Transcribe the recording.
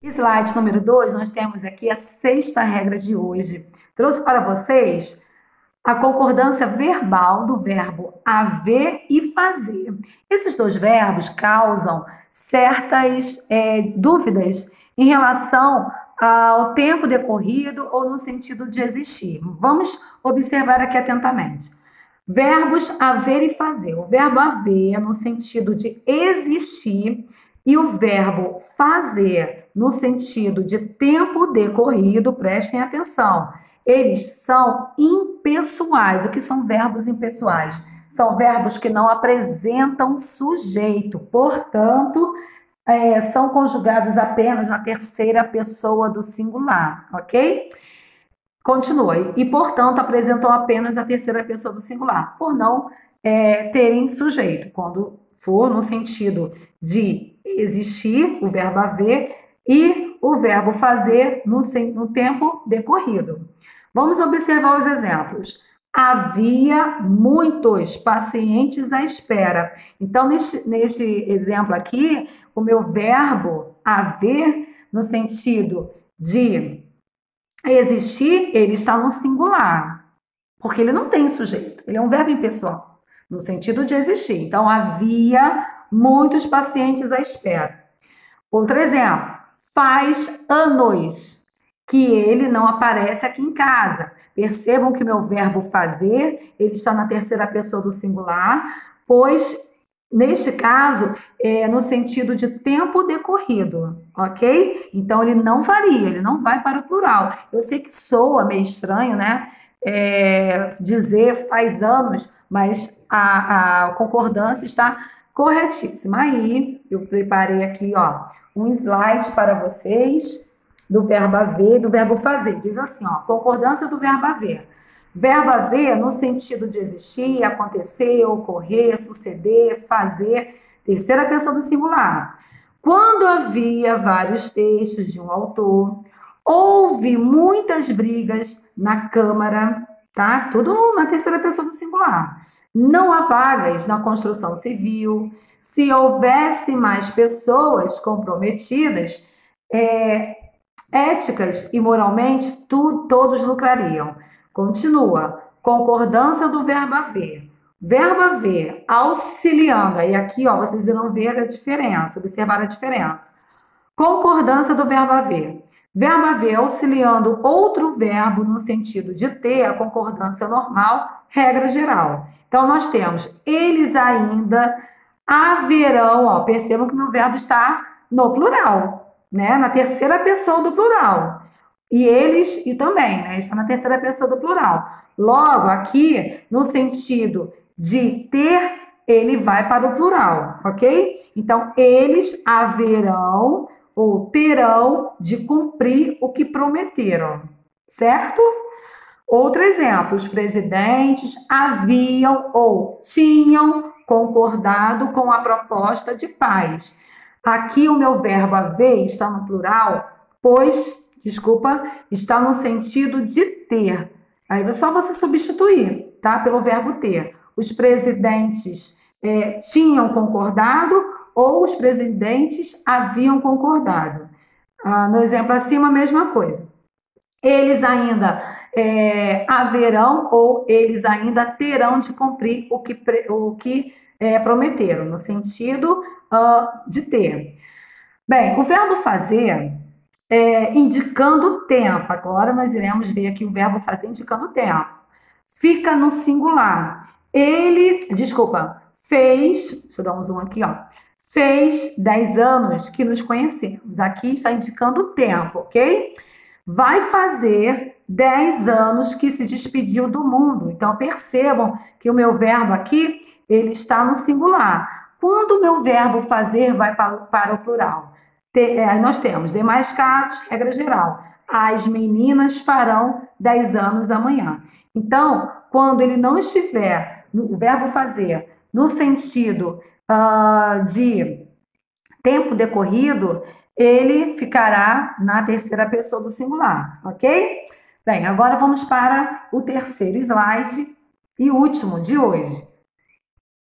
Slide número 2, nós temos aqui a sexta regra de hoje. Trouxe para vocês a concordância verbal do verbo haver e fazer. Esses dois verbos causam certas dúvidas em relação ao tempo decorrido ou no sentido de existir. Vamos observar aqui atentamente. Verbos haver e fazer. O verbo haver no sentido de existir e o verbo fazer no sentido de tempo decorrido, prestem atenção, eles são impessoais. O que são verbos impessoais? São verbos que não apresentam sujeito, portanto, são conjugados apenas na terceira pessoa do singular, ok? Continua. E, portanto, apresentam apenas a terceira pessoa do singular, por não terem sujeito. Quando for no sentido de existir, o verbo haver, e o verbo fazer no tempo decorrido. Vamos observar os exemplos. Havia muitos pacientes à espera. Então, neste exemplo aqui, o meu verbo haver, no sentido de existir, ele está no singular, porque ele não tem sujeito, ele é um verbo impessoal, no sentido de existir. Então, havia muitos pacientes à espera. Outro exemplo, faz anos que ele não aparece aqui em casa. Percebam que meu verbo fazer, ele está na terceira pessoa do singular, pois, neste caso, é no sentido de tempo decorrido, ok? Então, ele não varia, ele não vai para o plural. Eu sei que soa meio estranho, né? Dizer faz anos, mas a concordância está corretíssima. Aí, eu preparei aqui, ó, um slide para vocês do verbo haver e do verbo fazer. Diz assim, ó, concordância do verbo haver. Verbo haver no sentido de existir, acontecer, ocorrer, suceder, fazer, terceira pessoa do singular. Quando havia vários textos de um autor, houve muitas brigas na Câmara, tá? Tudo na terceira pessoa do singular. Não há vagas na construção civil. Se houvesse mais pessoas comprometidas, éticas e moralmente, todos lucrariam. Continua. Concordância do verbo haver. Verbo haver, auxiliando. Aí aqui, ó, vocês irão ver a diferença, observar a diferença. Concordância do verbo haver. Verbo haver auxiliando outro verbo no sentido de ter a concordância normal, regra geral. Então, nós temos eles ainda haverão, ó, percebam que meu verbo está no plural, né? Na terceira pessoa do plural. E eles, e também, né? Está na terceira pessoa do plural. Logo, aqui, no sentido de ter, ele vai para o plural, ok? Então, eles haverão ou terão de cumprir o que prometeram, certo? Outro exemplo, os presidentes haviam ou tinham concordado com a proposta de paz. Aqui o meu verbo haver está no plural, pois, está no sentido de ter. Aí é só você substituir, tá? Pelo verbo ter. Os presidentes tinham concordado ou os presidentes haviam concordado. No exemplo acima, a mesma coisa. Eles ainda haverão ou eles ainda terão de cumprir o que prometeram, no sentido de ter. Bem, o verbo fazer indicando tempo. Agora nós iremos ver aqui o verbo fazer indicando tempo. Fica no singular. Fez, deixa eu dar um zoom aqui, ó. Fez 10 anos que nos conhecemos. Aqui está indicando o tempo, ok? Vai fazer 10 anos que se despediu do mundo. Então, percebam que o meu verbo aqui, ele está no singular. Quando o meu verbo fazer vai para o plural? Nós temos demais casos, regra geral. As meninas farão 10 anos amanhã. Então, quando ele não estiver, o verbo fazer, no sentido de tempo decorrido, ele ficará na terceira pessoa do singular, ok? Bem, agora vamos para o terceiro slide e último de hoje.